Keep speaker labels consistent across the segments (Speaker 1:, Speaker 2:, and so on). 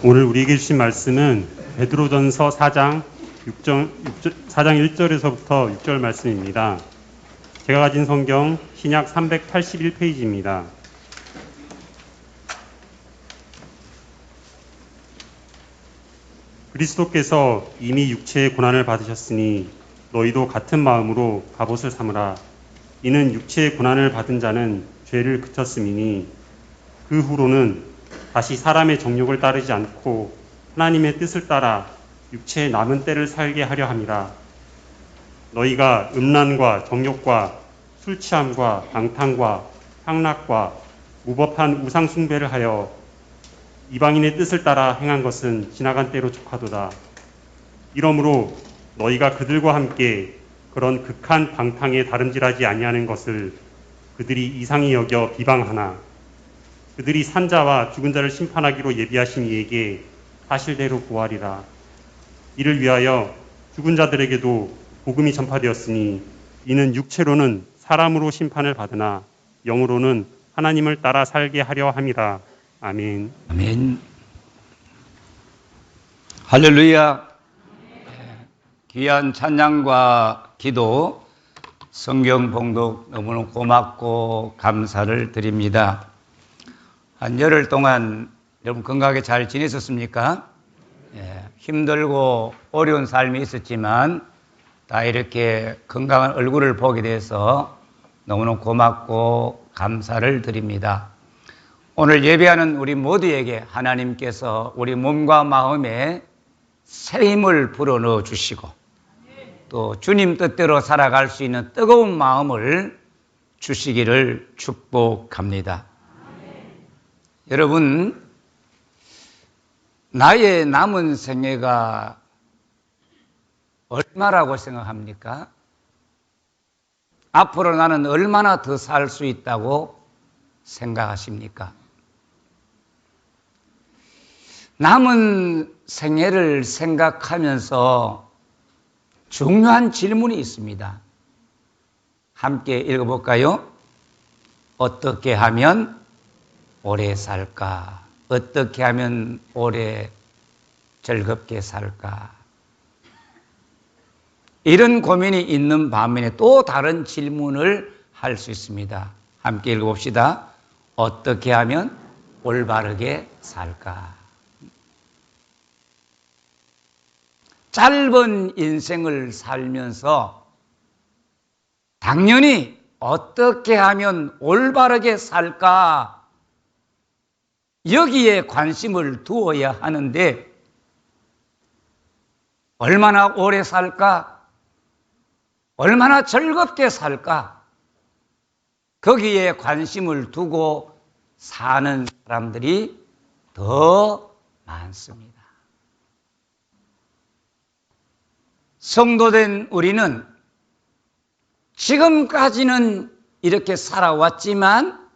Speaker 1: 오늘 우리에게 주신 말씀은 베드로전서 4장 1절에서부터 6절 말씀입니다. 제가 가진 성경 신약 381페이지입니다. 그리스도께서 이미 육체의 고난을 받으셨으니 너희도 같은 마음으로 갑옷을 삼으라. 이는 육체의 고난을 받은 자는 죄를 그쳤음이니 그 후로는 다시 사람의 정욕을 따르지 않고 하나님의 뜻을 따라 육체의 남은 때를 살게 하려 함이라. 너희가 음란과 정욕과 술 취함과 방탕과 향락과 무법한 우상 숭배를 하여 이방인의 뜻을 따라 행한 것은 지나간 때로 족하도다. 이러므로 너희가 그들과 함께 그런 극한 방탕에 다름질하지 아니하는 것을 그들이 이상히 여겨 비방하나 그들이 산자와 죽은 자를 심판하기로 예비하신 이에게 사실대로 구하리라. 이를 위하여 죽은 자들에게도 복음이 전파되었으니 이는 육체로는 사람으로 심판을 받으나 영으로는 하나님을 따라 살게 하려 함이라. 아멘.
Speaker 2: 아멘. 할렐루야. 귀한 찬양과 기도, 성경 봉독 너무나 고맙고 감사를 드립니다. 한 열흘 동안 여러분 건강하게 잘 지내셨습니까? 힘들고 어려운 삶이 있었지만 다 이렇게 건강한 얼굴을 보게 돼서 너무나 고맙고 감사를 드립니다. 오늘 예배하는 우리 모두에게 하나님께서 우리 몸과 마음에 새 힘을 불어넣어 주시고 또 주님 뜻대로 살아갈 수 있는 뜨거운 마음을 주시기를 축복합니다. 여러분, 나의 남은 생애가 얼마라고 생각합니까? 앞으로 나는 얼마나 더 살 수 있다고 생각하십니까? 남은 생애를 생각하면서 중요한 질문이 있습니다. 함께 읽어볼까요? 어떻게 하면 오래 살까? 어떻게 하면 오래 즐겁게 살까? 이런 고민이 있는 반면에 또 다른 질문을 할 수 있습니다. 함께 읽어봅시다. 어떻게 하면 올바르게 살까? 짧은 인생을 살면서 당연히 어떻게 하면 올바르게 살까? 여기에 관심을 두어야 하는데 얼마나 오래 살까? 얼마나 즐겁게 살까? 거기에 관심을 두고 사는 사람들이 더 많습니다. 성도된 우리는 지금까지는 이렇게 살아왔지만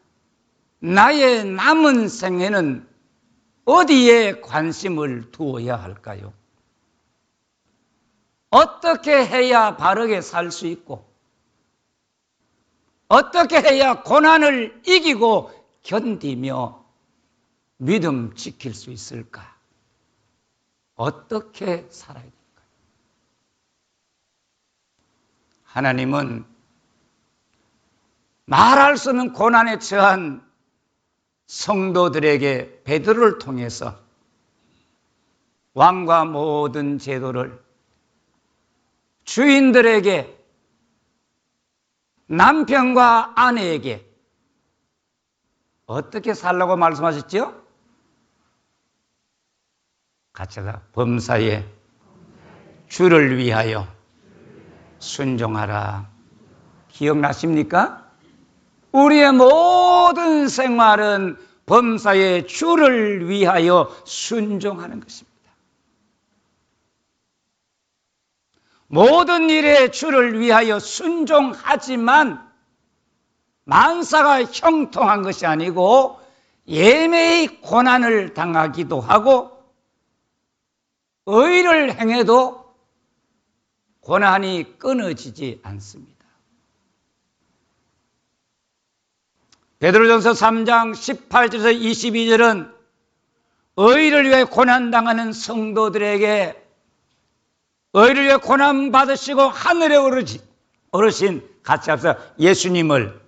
Speaker 2: 나의 남은 생애는 어디에 관심을 두어야 할까요? 어떻게 해야 바르게 살 수 있고 어떻게 해야 고난을 이기고 견디며 믿음 지킬 수 있을까? 어떻게 살아야 될까요? 하나님은 말할 수 없는 고난에 처한 성도들에게 베드로를 통해서 왕과 모든 제도를 주인들에게 남편과 아내에게 어떻게 살라고 말씀하셨죠? 같이 하자. 범사에 주를 위하여 순종하라. 기억나십니까? 우리의 모든 생활은 범사에 주를 위하여 순종하는 것입니다. 모든 일에 주를 위하여 순종하지만 만사가 형통한 것이 아니고 예매의 고난을 당하기도 하고 의를 행해도 고난이 끊어지지 않습니다. 베드로전서 3장 18절에서 22절은 의를 위해 고난당하는 성도들에게 의를 위해 고난받으시고 하늘에 오르신 같이 합시다. 예수님을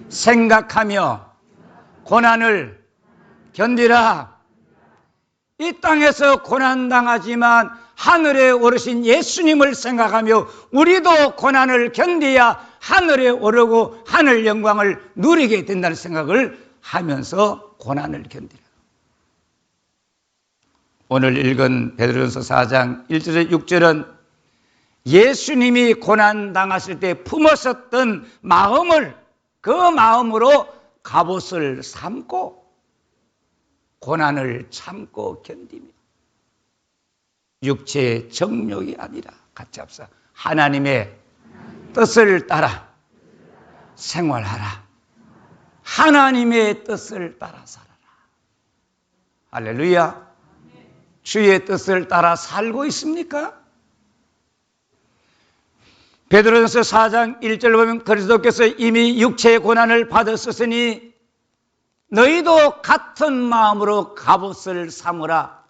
Speaker 2: 생각하며 고난을 견디라. 이 땅에서 고난당하지만 하늘에 오르신 예수님을 생각하며 우리도 고난을 견디야 하늘에 오르고 하늘 영광을 누리게 된다는 생각을 하면서 고난을 견디라. 오늘 읽은 베드로전서 4장 1절에 6절은 예수님이 고난당하실 때 품었었던 마음을 그 마음으로 갑옷을 삼고 고난을 참고 견디며 육체의 정욕이 아니라 같이 합시다. 하나님의 뜻을 따라 생활하라. 하나님의 뜻을 따라 살아라. 할렐루야. 주의 뜻을 따라 살고 있습니까? 베드로전서 4장 1절 보면 그리스도께서 이미 육체의 고난을 받으셨으니 너희도 같은 마음으로 갑옷을 삼으라.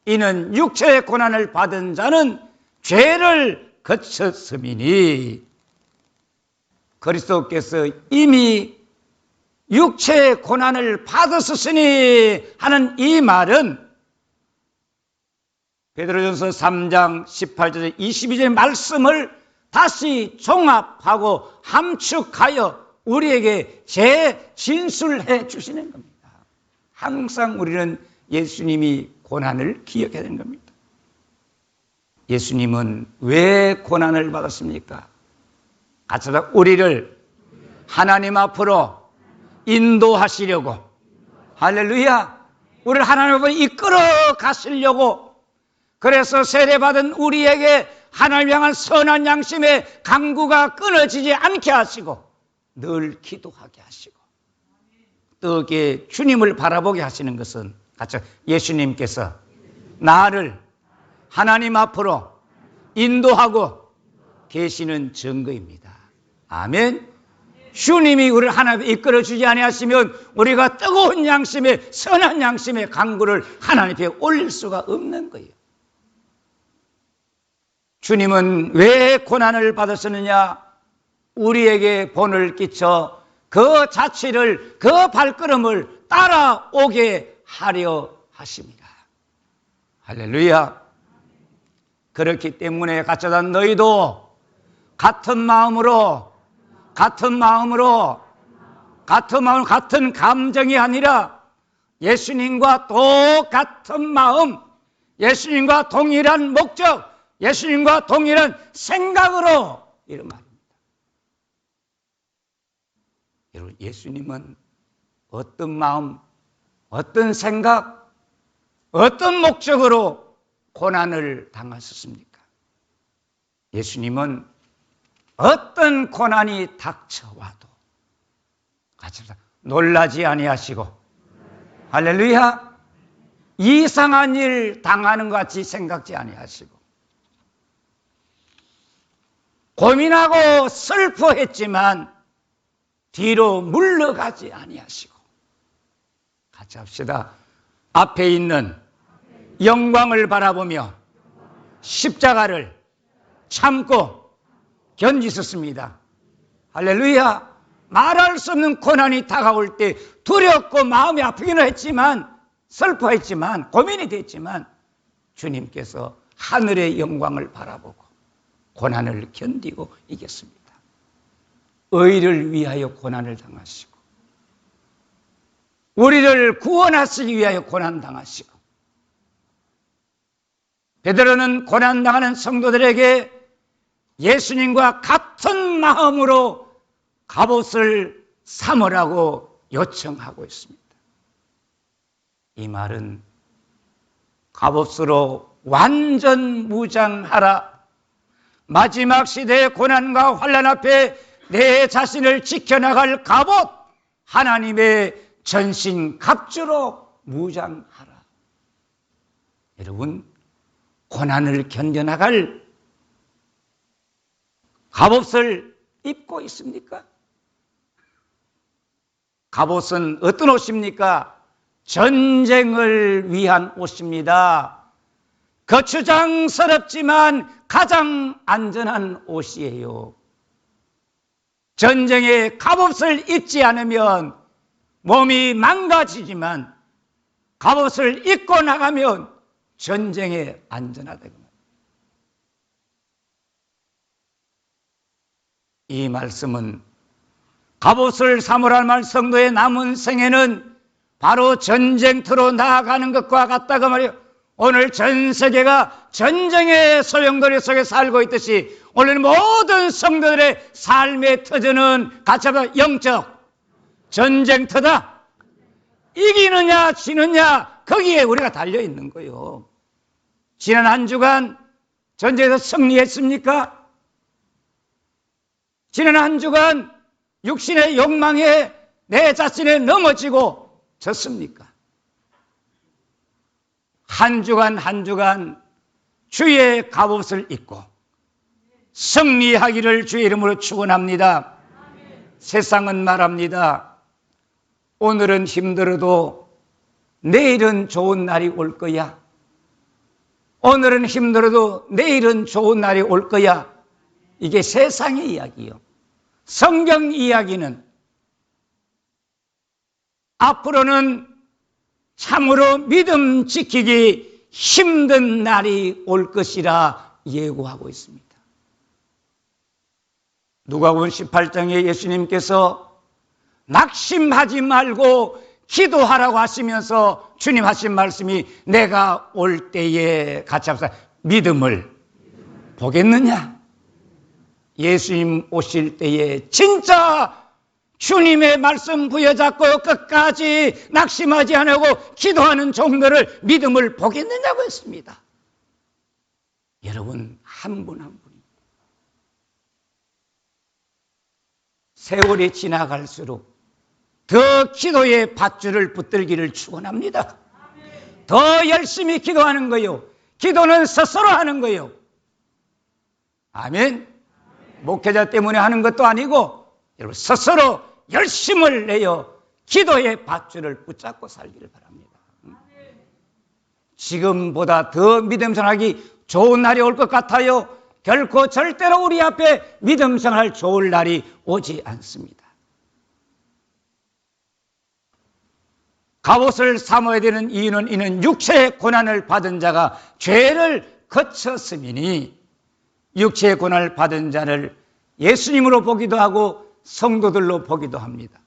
Speaker 2: 이는 육체의 고난을 받은 자는 죄를 거쳤음이니. 그리스도께서 이미 육체의 고난을 받으셨으니 하는 이 말은 베드로전서 3장 18절에 22절의 말씀을 다시 종합하고 함축하여 우리에게 재진술해 주시는 겁니다. 항상 우리는 예수님이 고난을 기억해야 되는 겁니다. 예수님은 왜 고난을 받았습니까? 같이 우리를 하나님 앞으로 인도하시려고, 할렐루야, 우리를 하나님 앞으로 이끌어 가시려고, 그래서 세례받은 우리에게 하나님 향한 선한 양심의 강구가 끊어지지 않게 하시고 늘 기도하게 하시고 뜨겁게 주님을 바라보게 하시는 것은 같이 예수님께서 나를 하나님 앞으로 인도하고 계시는 증거입니다. 아멘. 주님이 우리를 하나님 앞에 이끌어주지 아니하시면 우리가 뜨거운 양심의 선한 양심의 강구를 하나님 앞에 올릴 수가 없는 거예요. 주님은 왜 고난을 받으셨느냐? 우리에게 본을 끼쳐 그 자취를, 그 발걸음을 따라오게 하려 하십니다. 할렐루야. 그렇기 때문에 가짜다 너희도 같은 마음으로 같은 감정이 아니라 예수님과 똑같은 마음, 예수님과 동일한 목적, 예수님과 동일한 생각으로 이런 말입니다. 여러분, 예수님은 어떤 마음, 어떤 생각, 어떤 목적으로 고난을 당하셨습니까? 예수님은 어떤 고난이 닥쳐와도 같이 놀라지 아니하시고, 할렐루야, 이상한 일 당하는 것 같이 생각지 아니하시고, 고민하고 슬퍼했지만 뒤로 물러가지 아니하시고, 같이 합시다. 앞에 있는 영광을 바라보며 십자가를 참고 견디셨습니다. 할렐루야. 말할 수 없는 고난이 다가올 때 두렵고 마음이 아프기는 했지만, 슬퍼했지만, 고민이 됐지만 주님께서 하늘의 영광을 바라보고 고난을 견디고 이겼습니다. 의를 위하여 고난을 당하시고 우리를 구원하시기 위하여 고난당하시고, 베드로는 고난당하는 성도들에게 예수님과 같은 마음으로 갑옷을 삼으라고 요청하고 있습니다. 이 말은 갑옷으로 완전 무장하라. 마지막 시대의 고난과 환난 앞에 내 자신을 지켜나갈 갑옷, 하나님의 전신 갑주로 무장하라. 여러분, 고난을 견뎌나갈 갑옷을 입고 있습니까? 갑옷은 어떤 옷입니까? 전쟁을 위한 옷입니다. 거추장스럽지만 가장 안전한 옷이에요. 전쟁에 갑옷을 입지 않으면 몸이 망가지지만 갑옷을 입고 나가면 전쟁에 안전하다. 이 말씀은 갑옷을 삼으라는 말, 성도의 남은 생애는 바로 전쟁터로 나아가는 것과 같다고 말이에요. 오늘 전 세계가 전쟁의 소용돌이 속에 살고 있듯이 오늘 모든 성도들의 삶의 터전은 같이 한번 영적 전쟁터다. 이기느냐 지느냐 거기에 우리가 달려있는 거예요. 지난 한 주간 전쟁에서 승리했습니까? 지난 한 주간 육신의 욕망에 내 자신에 넘어지고 졌습니까? 한 주간 한 주간 주의 갑옷을 입고 승리하기를 주의 이름으로 축원합니다. 세상은 말합니다. 오늘은 힘들어도 내일은 좋은 날이 올 거야. 오늘은 힘들어도 내일은 좋은 날이 올 거야. 이게 세상의 이야기요. 성경 이야기는 앞으로는 참으로 믿음 지키기 힘든 날이 올 것이라 예고하고 있습니다. 누가복음 18장에 예수님께서 낙심하지 말고 기도하라고 하시면서 주님 하신 말씀이 내가 올 때에 같이 합시다. 믿음을 보겠느냐? 예수님 오실 때에 진짜 주님의 말씀 부여잡고 끝까지 낙심하지 않고 기도하는 종들을 믿음을 보겠느냐고 했습니다. 여러분 한 분 한 분이 세월이 지나갈수록 더 기도의 밧줄을 붙들기를 축원합니다. 더 열심히 기도하는 거요. 기도는 스스로 하는 거요. 아멘. 목회자 때문에 하는 것도 아니고 여러분 스스로 열심을 내어 기도의 밧줄을 붙잡고 살기를 바랍니다. 지금보다 더 믿음 생활하기 좋은 날이 올 것 같아요. 결코 절대로 우리 앞에 믿음 생활 좋을 날이 오지 않습니다. 갑옷을 삼아야 되는 이유는 이는 육체의 고난을 받은 자가 죄를 거쳤음이니 육체의 고난을 받은 자를 예수님으로 보기도 하고 성도들로 보기도 합니다.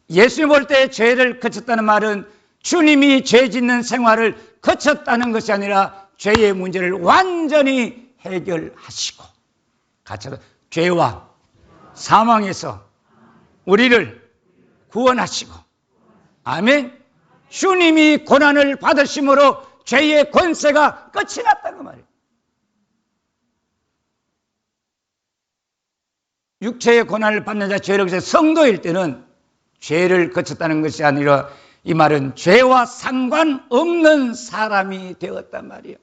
Speaker 2: 예수님 볼 때 죄를 거쳤다는 말은 주님이 죄 짓는 생활을 거쳤다는 것이 아니라 죄의 문제를 완전히 해결하시고 같이 죄와 사망에서 우리를 구원하시고 아멘. 주님이 고난을 받으심으로 죄의 권세가 끝이 났다는 말이에요. 육체의 고난을 받는 자, 죄를 거쳐 성도일 때는 죄를 거쳤다는 것이 아니라 이 말은 죄와 상관없는 사람이 되었단 말이에요.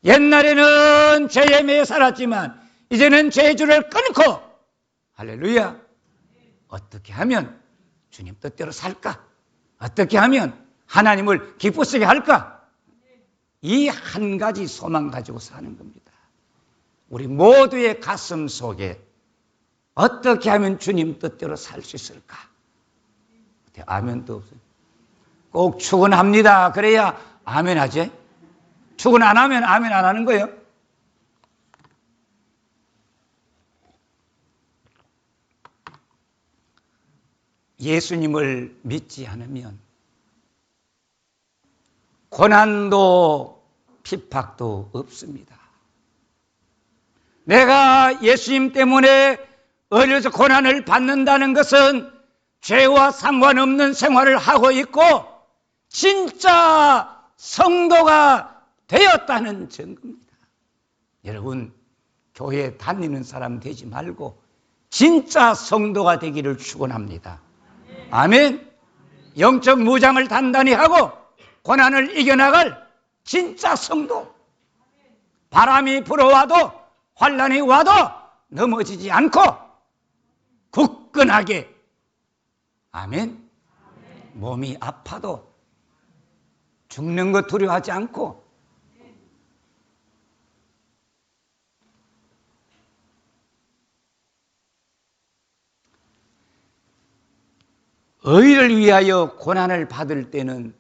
Speaker 2: 옛날에는 죄에 매여 살았지만 이제는 죄주를 끊고 할렐루야. 어떻게 하면 주님 뜻대로 살까? 어떻게 하면 하나님을 기쁘시게 할까? 이 한 가지 소망 가지고 사는 겁니다. 우리 모두의 가슴 속에 어떻게 하면 주님 뜻대로 살 수 있을까? 아멘도 없어요. 꼭 축원합니다. 그래야 아멘 하지. 축원 안 하면 아멘 안 하는 거예요. 예수님을 믿지 않으면 고난도 핍박도 없습니다. 내가 예수님 때문에 어려서 고난을 받는다는 것은 죄와 상관없는 생활을 하고 있고 진짜 성도가 되었다는 증거입니다. 여러분 교회 다니는 사람 되지 말고 진짜 성도가 되기를 축원합니다. 아멘. 영적 무장을 단단히 하고 고난을 이겨나갈 진짜 성도. 바람이 불어와도 환난이 와도 넘어지지 않고 굳건하게 아멘. 몸이 아파도 죽는 것 두려워하지 않고 의를 위하여 고난을 받을 때는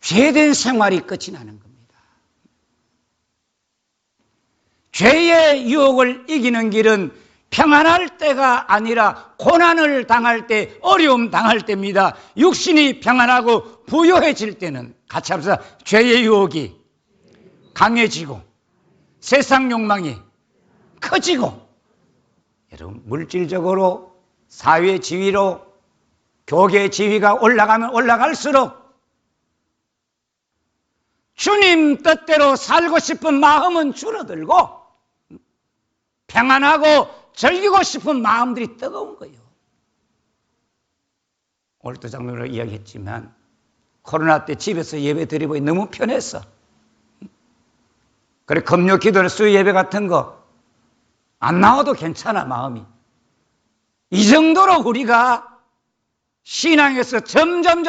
Speaker 2: 죄된 생활이 끝이 나는 겁니다. 죄의 유혹을 이기는 길은 평안할 때가 아니라 고난을 당할 때, 어려움 당할 때입니다. 육신이 평안하고 부유해질 때는 같이 합시다. 죄의 유혹이 강해지고 세상 욕망이 커지고 여러분 물질적으로 사회 지위로 교계 지위가 올라가면 올라갈수록 주님 뜻대로 살고 싶은 마음은 줄어들고 평안하고 즐기고 싶은 마음들이 뜨거운 거예요. 오늘도 장로로 이야기했지만 코로나 때 집에서 예배 드리고 너무 편했어. 그래 금요 기도나 수요 예배 같은 거 안 나와도 괜찮아 마음이. 이 정도로 우리가 신앙에서 점점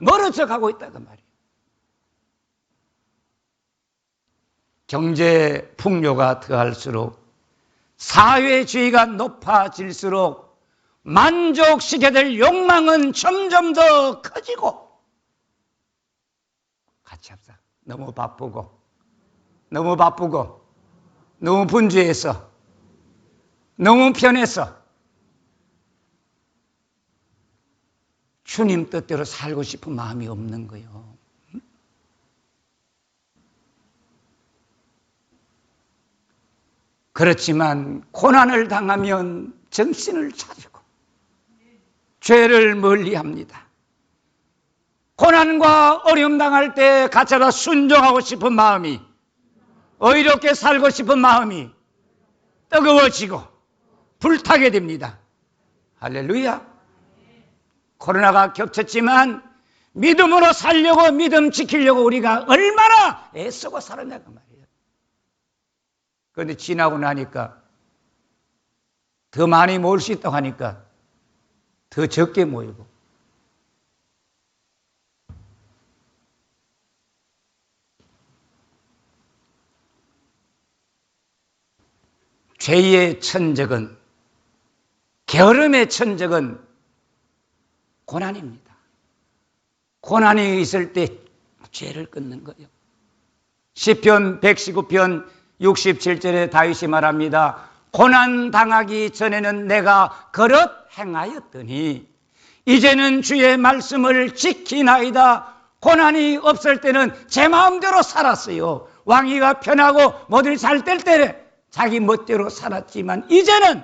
Speaker 2: 멀어져 가고 있다고 말이에요. 경제 풍요가 더할수록 사회주의가 높아질수록 만족시켜야 될 욕망은 점점 더 커지고 같이 합시다. 너무 바쁘고 너무 분주해서 너무 편해서 주님 뜻대로 살고 싶은 마음이 없는 거예요. 그렇지만 고난을 당하면 정신을 차리고 죄를 멀리합니다. 고난과 어려움 당할 때 가짜다 순종하고 싶은 마음이 의롭게 살고 싶은 마음이 뜨거워지고 불타게 됩니다. 할렐루야. 코로나가 겹쳤지만 믿음으로 살려고 믿음 지키려고 우리가 얼마나 애쓰고 살았냐고 말이에요. 그런데 지나고 나니까 더 많이 모일 수 있다고 하니까 더 적게 모이고 죄의 천적은 게으름의 천적은 고난입니다. 고난이 있을 때 죄를 끊는 거예요. 시편 119편 67절에 다윗이 말합니다. 고난 당하기 전에는 내가 그릇 행하였더니 이제는 주의 말씀을 지키나이다. 고난이 없을 때는 제 마음대로 살았어요. 왕위가 편하고 뭐든지 잘 될 때는 자기 멋대로 살았지만 이제는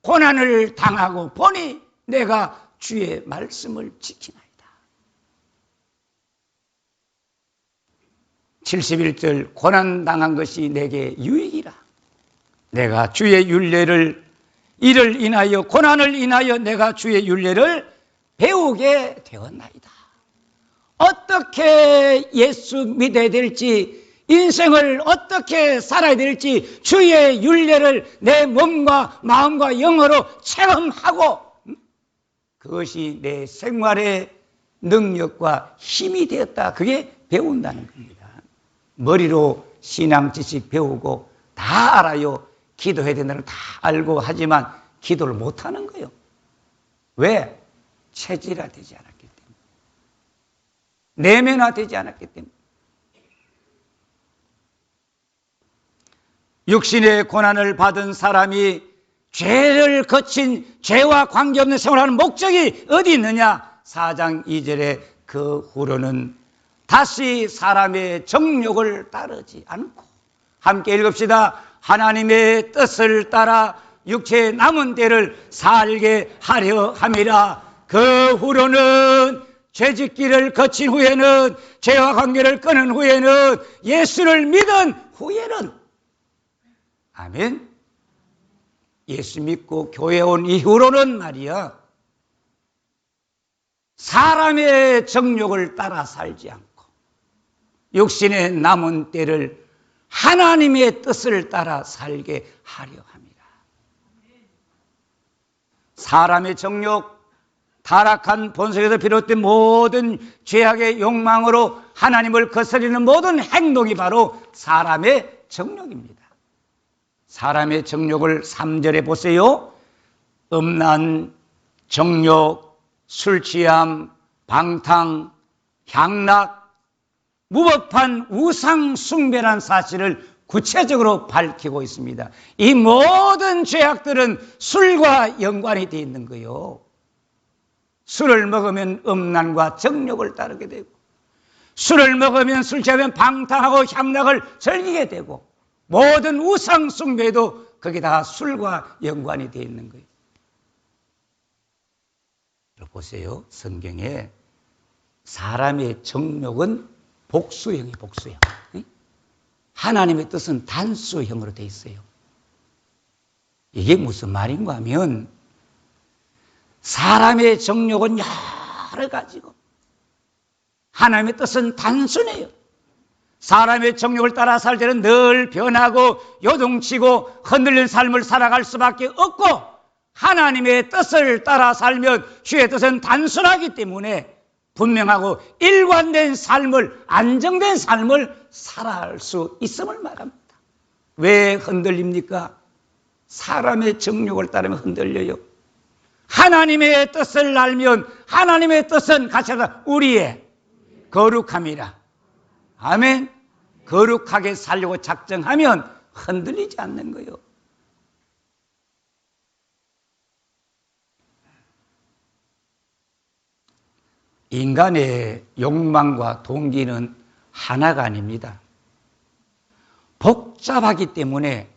Speaker 2: 고난을 당하고 보니 내가 주의 말씀을 지키나이다. 71절 고난 당한 것이 내게 유익이라. 내가 주의 율례를 이를 인하여 고난을 인하여 내가 주의 율례를 배우게 되었나이다. 어떻게 예수 믿어야 될지 인생을 어떻게 살아야 될지 주의 율례를 내 몸과 마음과 영어로 체험하고 그것이 내 생활의 능력과 힘이 되었다. 그게 배운다는 겁니다. 머리로 신앙 지식 배우고 다 알아요. 기도해야 된다는 걸 다 알고 하지만 기도를 못하는 거예요. 왜? 체질화되지 않았기 때문에. 내면화되지 않았기 때문에. 육신의 고난을 받은 사람이 죄를 거친 죄와 관계없는 생활하는 목적이 어디 있느냐? 4장 2절에 그 후로는 다시 사람의 정욕을 따르지 않고 함께 읽읍시다. 하나님의 뜻을 따라 육체의 남은 때를 살게 하려 함이라. 그 후로는 죄짓기를 거친 후에는 죄와 관계를 끊은 후에는 예수를 믿은 후에는 아멘. 예수 믿고 교회 온 이후로는 말이야 사람의 정욕을 따라 살지 않고 육신의 남은 때를 하나님의 뜻을 따라 살게 하려 합니다. 사람의 정욕, 타락한 본성에서 비롯된 모든 죄악의 욕망으로 하나님을 거스르는 모든 행동이 바로 사람의 정욕입니다. 사람의 정욕을 3절에 보세요. 음란, 정욕, 술취함, 방탕, 향락, 무법한 우상 숭배란 사실을 구체적으로 밝히고 있습니다. 이 모든 죄악들은 술과 연관이 되어 있는 거예요. 술을 먹으면 음란과 정욕을 따르게 되고, 술을 먹으면 술 취하면 방탕하고 향락을 즐기게 되고, 모든 우상 숭배도 거기다가 술과 연관이 되어 있는 거예요. 보세요. 성경에 사람의 정욕은 복수형이 복수형. 하나님의 뜻은 단수형으로 되어 있어요. 이게 무슨 말인가 하면 사람의 정욕은 여러 가지고 하나님의 뜻은 단순해요. 사람의 정욕을 따라 살 때는 늘 변하고 요동치고 흔들린 삶을 살아갈 수밖에 없고, 하나님의 뜻을 따라 살면 주의 뜻은 단순하기 때문에 분명하고 일관된 삶을, 안정된 삶을 살아갈 수 있음을 말합니다. 왜 흔들립니까? 사람의 정욕을 따르면 흔들려요. 하나님의 뜻을 알면 하나님의 뜻은 같이 하자. 우리의 거룩함이라. 아멘. 거룩하게 살려고 작정하면 흔들리지 않는 거예요. 인간의 욕망과 동기는 하나가 아닙니다. 복잡하기 때문에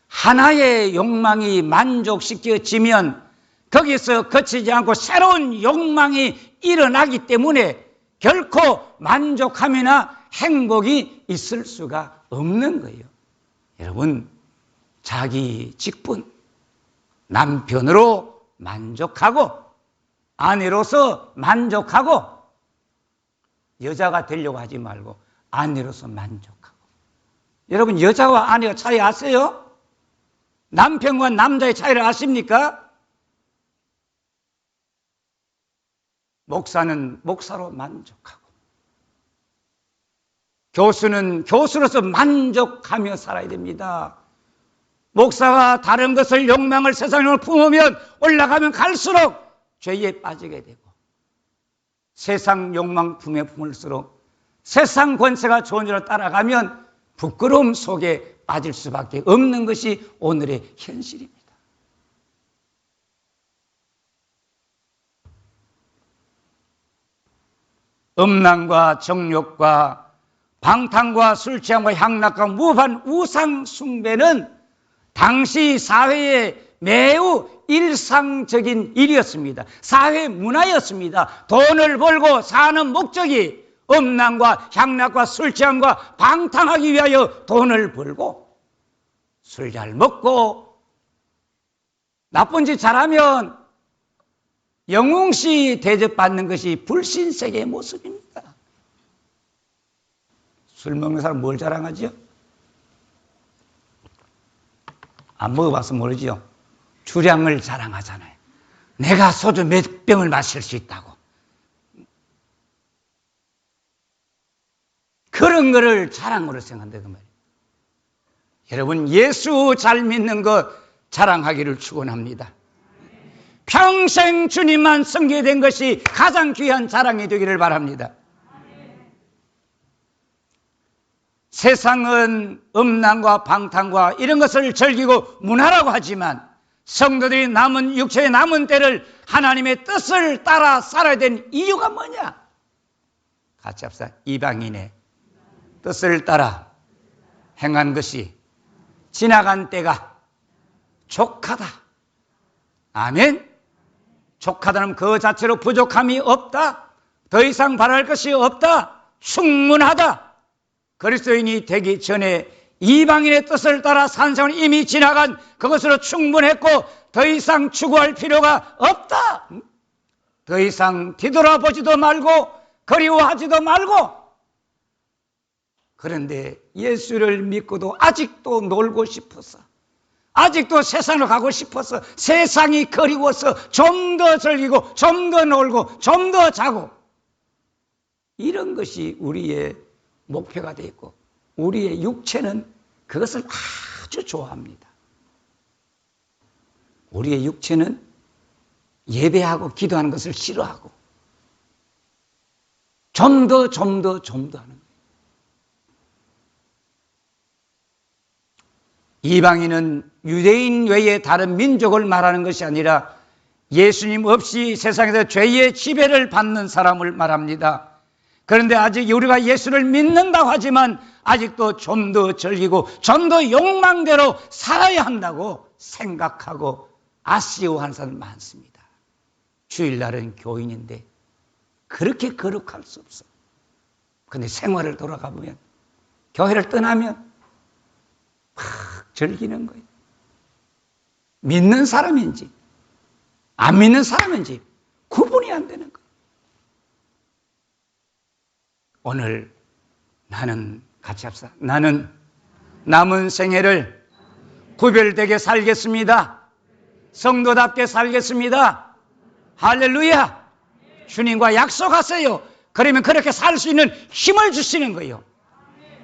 Speaker 2: 하나의 욕망이 만족시켜지면 거기서 그치지 않고 새로운 욕망이 일어나기 때문에 결코 만족함이나 행복이 있을 수가 없는 거예요. 여러분, 자기 직분, 남편으로 만족하고 아내로서 만족하고, 여자가 되려고 하지 말고 아내로서 만족하고. 여러분, 여자와 아내가 차이 아세요? 남편과 남자의 차이를 아십니까? 목사는 목사로 만족하고, 교수는 교수로서 만족하며 살아야 됩니다. 목사가 다른 것을 욕망을 세상을 품으면 올라가면 갈수록 죄에 빠지게 되고, 세상 욕망 품에 품을수록 세상 권세가 좋은 대로 따라가면 부끄러움 속에 빠질 수밖에 없는 것이 오늘의 현실입니다. 음란과 정욕과 방탕과 술취함과 향락과 무법한 우상 숭배는 당시 사회에 매우 일상적인 일이었습니다. 사회 문화였습니다. 돈을 벌고 사는 목적이 음란과 향락과 술취함과 방탕하기 위하여 돈을 벌고, 술 잘 먹고 나쁜 짓 잘하면 영웅시 대접받는 것이 불신세계의 모습입니다. 술 먹는 사람 뭘 자랑하죠? 안 먹어봐서 모르죠. 주량을 자랑하잖아요. 내가 소주 몇 병을 마실 수 있다고. 그런 거를 자랑으로 생각한다는 말이에요. 여러분, 예수 잘 믿는 것 자랑하기를 축원합니다. 평생 주님만 섬기게 된 것이 가장 귀한 자랑이 되기를 바랍니다. 세상은 음란과 방탕과 이런 것을 즐기고 문화라고 하지만 성도들이 남은 육체의 남은 때를 하나님의 뜻을 따라 살아야 되는 이유가 뭐냐? 같이 합시다. 이방인의 뜻을 따라 행한 것이 지나간 때가 족하다. 아멘. 족하다는 그 자체로 부족함이 없다. 더 이상 바랄 것이 없다. 충분하다. 그리스도인이 되기 전에 이방인의 뜻을 따라 산 생활은 이미 지나간 그것으로 충분했고 더 이상 추구할 필요가 없다. 더 이상 뒤돌아보지도 말고 그리워하지도 말고. 그런데 예수를 믿고도 아직도 놀고 싶어서, 아직도 세상으로 가고 싶어서 세상이 그리워서 좀 더 즐기고 좀 더 놀고 좀 더 자고 이런 것이 우리의 목표가 되어 있고 우리의 육체는 그것을 아주 좋아합니다. 우리의 육체는 예배하고 기도하는 것을 싫어하고 좀 더 하는 거예요. 이방인은 유대인 외에 다른 민족을 말하는 것이 아니라 예수님 없이 세상에서 죄의 지배를 받는 사람을 말합니다. 그런데 아직 우리가 예수를 믿는다고 하지만 아직도 좀 더 즐기고 좀 더 욕망대로 살아야 한다고 생각하고 아쉬워하는 사람이 많습니다. 주일날은 교인인데 그렇게 거룩할 수 없어. 그런데 생활을 돌아가 보면 교회를 떠나면 막 즐기는 거예요. 믿는 사람인지 안 믿는 사람인지 구분이 안 되는 거예요. 오늘 나는 같이 합시다. 나는 남은 생애를 구별되게 살겠습니다. 성도답게 살겠습니다. 할렐루야. 주님과 약속하세요. 그러면 그렇게 살 수 있는 힘을 주시는 거예요.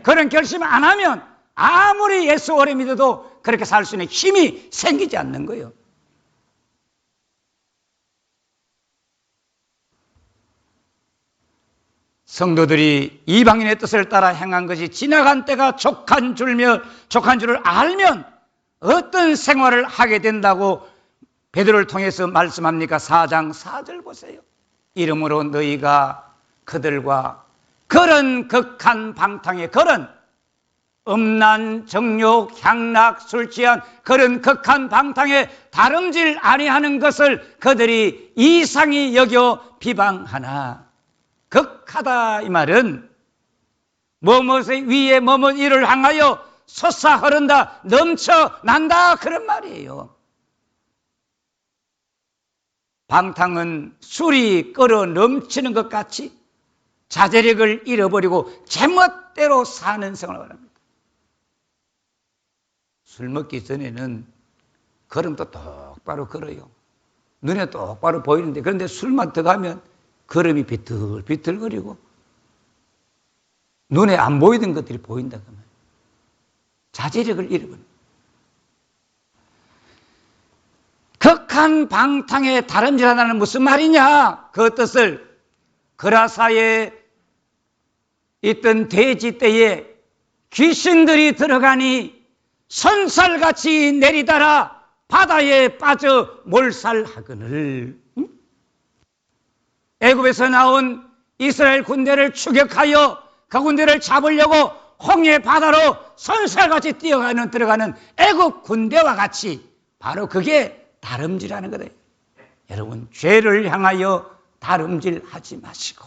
Speaker 2: 그런 결심 안 하면 아무리 예수 오래 믿어도 그렇게 살 수 있는 힘이 생기지 않는 거예요. 성도들이 이방인의 뜻을 따라 행한 것이 지나간 때가 족한 줄을 알면 어떤 생활을 하게 된다고 베드로를 통해서 말씀합니까? 4장 4절 보세요. 이러므로 너희가 그들과 그런 극한 방탕의 그런 음란, 정욕, 향락, 술 취한 그런 극한 방탕에 다름질 아니하는 것을 그들이 이상히 여겨 비방하나. 극하다 이 말은 뭐뭇의 위에 뭐뭇 이를 향하여 솟아 흐른다, 넘쳐난다 그런 말이에요. 방탕은 술이 끓어 넘치는 것 같이 자제력을 잃어버리고 제멋대로 사는 생활을 말합니다. 술 먹기 전에는 걸음도 똑바로 걸어요. 눈에 똑바로 보이는데 그런데 술만 들어가면 걸음이 비틀비틀거리고 눈에 안 보이던 것들이 보인다 그러면 자제력을 잃어버려요. 극한 방탕에 다름질하다는 무슨 말이냐? 그 뜻을 그라사에 있던 돼지 떼에 귀신들이 들어가니 선살같이 내리달아 바다에 빠져 몰살하거늘. 애굽에서 나온 이스라엘 군대를 추격하여 그 군대를 잡으려고 홍해 바다로 선살같이 들어가는 애굽 군대와 같이 바로 그게 다름질하는 거다. 여러분, 죄를 향하여 다름질하지 마시고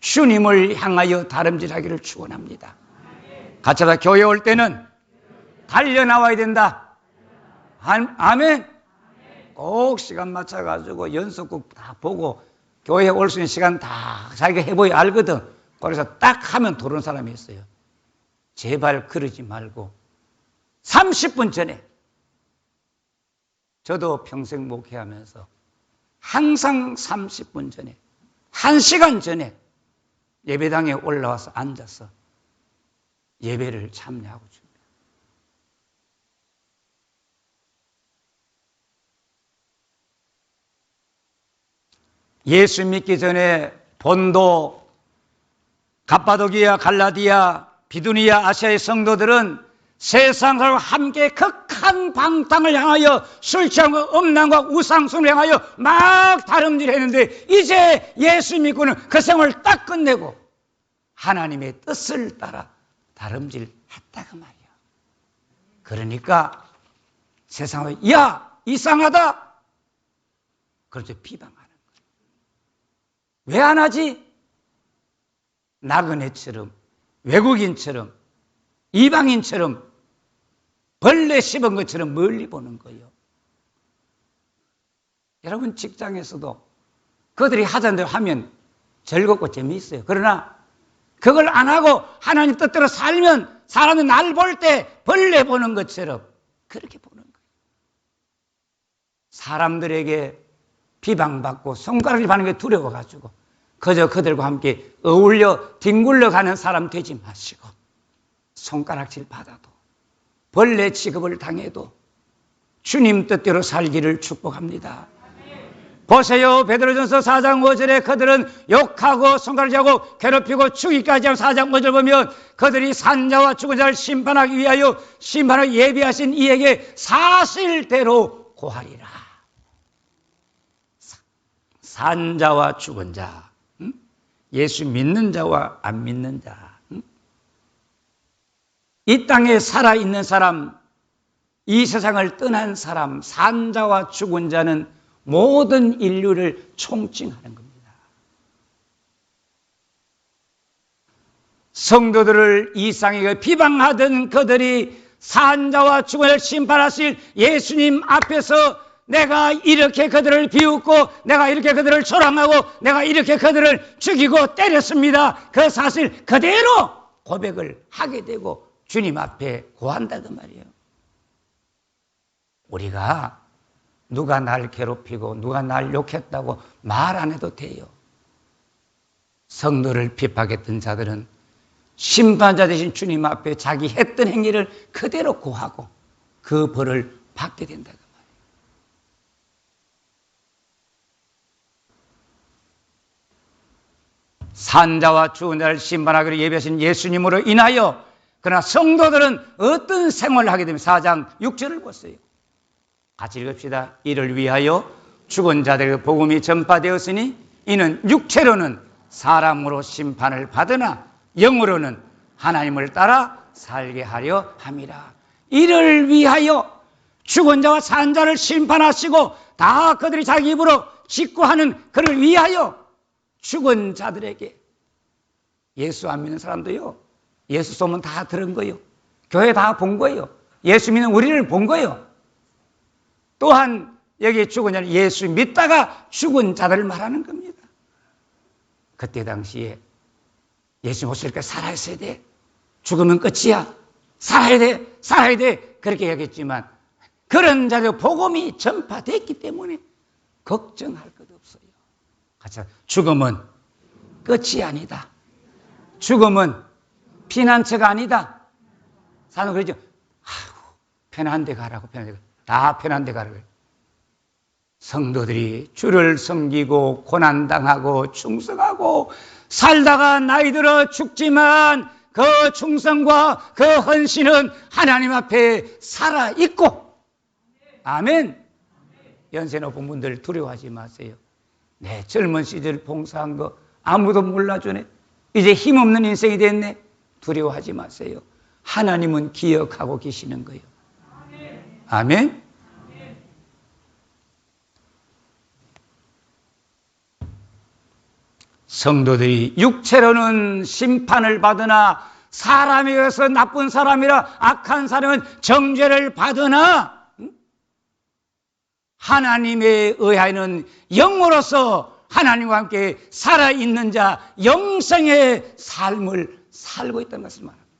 Speaker 2: 주님을 향하여 다름질하기를 축원합니다. 같이 하다 교회 올 때는 달려 나와야 된다. 아멘. 꼭 시간 맞춰가지고 연속곡 다 보고 교회에 올 수 있는 시간 다 자기가 해보이 알거든. 그래서 딱 하면 도는 사람이 있어요. 제발 그러지 말고 30분 전에, 저도 평생 목회하면서 항상 30분 전에, 1시간 전에 예배당에 올라와서 앉아서 예배를 참여하고 줍니다. 예수 믿기 전에 본도, 갑바도기아, 갈라디아, 비두니아, 아시아의 성도들은 세상과 함께 극한 방탕을 향하여 술 취함과 음란과 우상숭을 향하여 막 다름질했는데 이제 예수 믿고는 그 생활을 딱 끝내고 하나님의 뜻을 따라 다름질했다고 말이야. 그러니까 세상을 야 이상하다 그렇게 비방하는 거예요. 왜 안 하지? 나그네처럼 외국인처럼 이방인처럼 벌레 씹은 것처럼 멀리 보는 거예요. 여러분 직장에서도 그들이 하자는 대로 하면 즐겁고 재미있어요. 그러나 그걸 안 하고 하나님 뜻대로 살면 사람이 날 볼 때 벌레 보는 것처럼 그렇게 보는 거예요. 사람들에게 비방받고 손가락질 받는 게 두려워가지고 그저 그들과 함께 어울려 뒹굴러 가는 사람 되지 마시고, 손가락질 받아도 벌레 취급을 당해도 주님 뜻대로 살기를 축복합니다. 보세요. 베드로전서 4장 5절에 그들은 욕하고 손가락질하고 괴롭히고 죽이기까지 하는 4장 5절 보면 그들이 산자와 죽은 자를 심판하기 위하여 심판을 예비하신 이에게 사실대로 고하리라. 산자와 죽은 자, 예수 믿는 자와 안 믿는 자, 이 땅에 살아있는 사람, 이 세상을 떠난 사람, 산자와 죽은 자는 모든 인류를 총칭하는 겁니다. 성도들을 이상하게 비방하던 그들이 산자와 죽은 자를 심판하실 예수님 앞에서 내가 이렇게 그들을 비웃고 내가 이렇게 그들을 조롱하고 내가 이렇게 그들을 죽이고 때렸습니다. 그 사실 그대로 고백을 하게 되고 주님 앞에 고한다 그 말이에요. 우리가 누가 날 괴롭히고 누가 날 욕했다고 말 안 해도 돼요. 성도를 비판했던 자들은 심판자 되신 주님 앞에 자기 했던 행위를 그대로 고하고 그 벌을 받게 된다 그 말이에요. 산자와 죽은 자를 심판하기로 예비하신 예수님으로 인하여, 그러나 성도들은 어떤 생활을 하게 되면 4장 6절을 보세요. 같이 읽읍시다. 이를 위하여 죽은 자들에게 복음이 전파되었으니 이는 육체로는 사람으로 심판을 받으나 영으로는 하나님을 따라 살게 하려 함이라. 이를 위하여 죽은 자와 산 자를 심판하시고 다 그들이 자기 입으로 직구하는 그를 위하여 죽은 자들에게, 예수 안 믿는 사람도요, 예수 소문 다 들은 거예요. 교회 다 본 거예요. 예수 믿는 우리를 본 거예요. 또한 여기 죽은 자는 예수 믿다가 죽은 자들을 말하는 겁니다. 그때 당시에 예수 오실 때 살아있어야 돼. 죽으면 끝이야. 살아야 돼. 살아야 돼. 그렇게 얘기했지만 그런 자들 복음이 전파됐기 때문에 걱정할 것 없어요. 같이 죽음은 끝이 아니다. 죽음은 피난처가 아니다. 사는 그러죠. 편한 데 가라고, 편한 데 가라고. 다 편한 데 가라고. 성도들이 주를 섬기고 고난당하고 충성하고 살다가 나이 들어 죽지만 그 충성과 그 헌신은 하나님 앞에 살아있고, 아멘. 연세 높은 분들 두려워하지 마세요. 내 젊은 시절 봉사한 거 아무도 몰라주네. 이제 힘없는 인생이 됐네. 두려워하지 마세요. 하나님은 기억하고 계시는 거예요. 아멘. 성도들이 육체로는 심판을 받으나 사람에 의해서 나쁜 사람이라 악한 사람은 정죄를 받으나 하나님에 의하여는 영으로서 하나님과 함께 살아있는 자, 영생의 삶을 살고 있다는 것을 말합니다.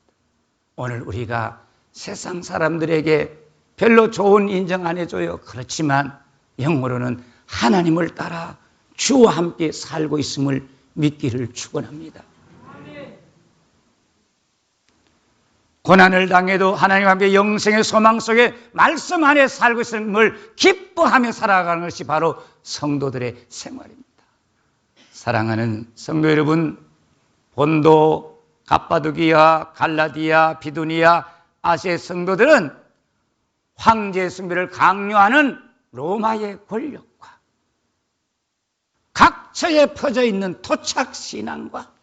Speaker 2: 오늘 우리가 세상 사람들에게 별로 좋은 인정 안 해줘요. 그렇지만 영으로는 하나님을 따라 주와 함께 살고 있음을 믿기를 축원합니다. 고난을 당해도 하나님과 함께 영생의 소망 속에 말씀 안에 살고 있음을 기뻐하며 살아가는 것이 바로 성도들의 생활입니다. 사랑하는 성도 여러분, 본도, 갑바도기아, 갈라디아, 비두니아, 아시아의 성도들은 황제 숭배를 강요하는 로마의 권력과 각처에 퍼져 있는 토착 신앙과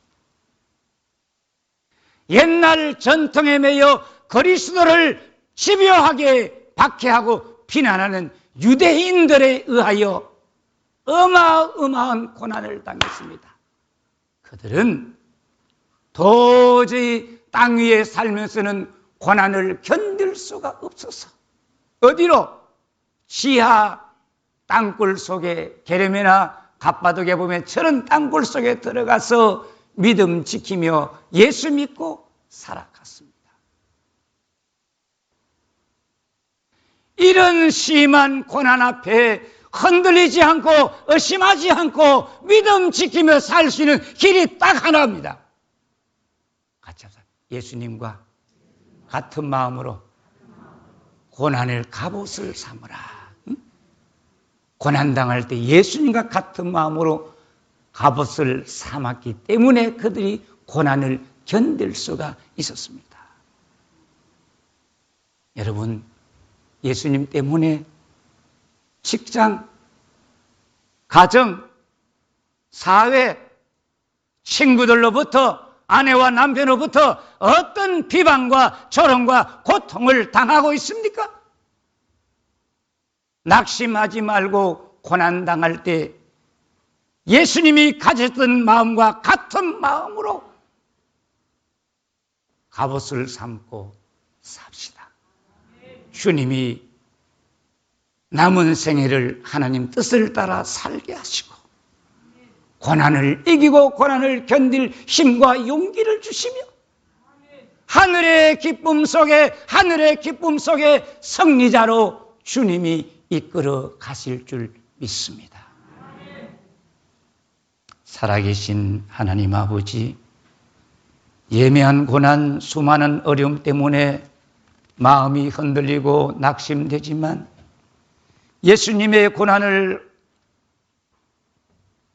Speaker 2: 옛날 전통에 매여 그리스도를 집요하게 박해하고 비난하는 유대인들에 의하여 어마어마한 고난을 당했습니다. 그들은 도저히 땅 위에 살면서는 고난을 견딜 수가 없어서 어디로? 지하 땅굴 속에, 게레메나 갑바도기에 보면 저런 땅굴 속에 들어가서 믿음 지키며 예수 믿고 살아갔습니다. 이런 심한 고난 앞에 흔들리지 않고 의심하지 않고 믿음 지키며 살 수 있는 길이 딱 하나입니다. 같이 합시다. 예수님과 같은 마음으로 고난을 갑옷을 삼으라. 고난당할 때 예수님과 같은 마음으로 갑옷을 삼았기 때문에 그들이 고난을 견딜 수가 있었습니다. 여러분, 예수님 때문에 직장, 가정, 사회, 친구들로부터, 아내와 남편으로부터 어떤 비방과 조롱과 고통을 당하고 있습니까? 낙심하지 말고 고난당할 때 예수님이 가졌던 마음과 같은 마음으로 갑옷을 삼고 삽시다. 주님이 남은 생애를 하나님 뜻을 따라 살게 하시고 고난을 이기고 고난을 견딜 힘과 용기를 주시며 하늘의 기쁨 속에 승리자로 주님이 이끌어 가실 줄 믿습니다. 살아계신 하나님 아버지, 예매한 고난, 수많은 어려움 때문에 마음이 흔들리고 낙심되지만 예수님의 고난을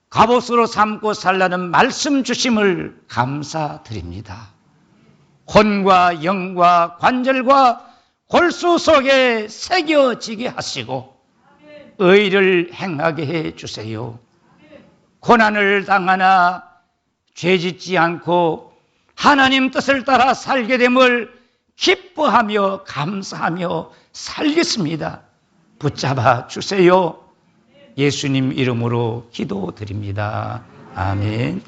Speaker 2: 갑옷으로 삼고 살라는 말씀 주심을 감사드립니다. 혼과 영과 관절과 골수 속에 새겨지게 하시고 의를 행하게 해 주세요. 고난을 당하나 죄짓지 않고 하나님 뜻을 따라 살게 됨을 기뻐하며 감사하며 살겠습니다. 붙잡아 주세요. 예수님 이름으로 기도드립니다. 아멘.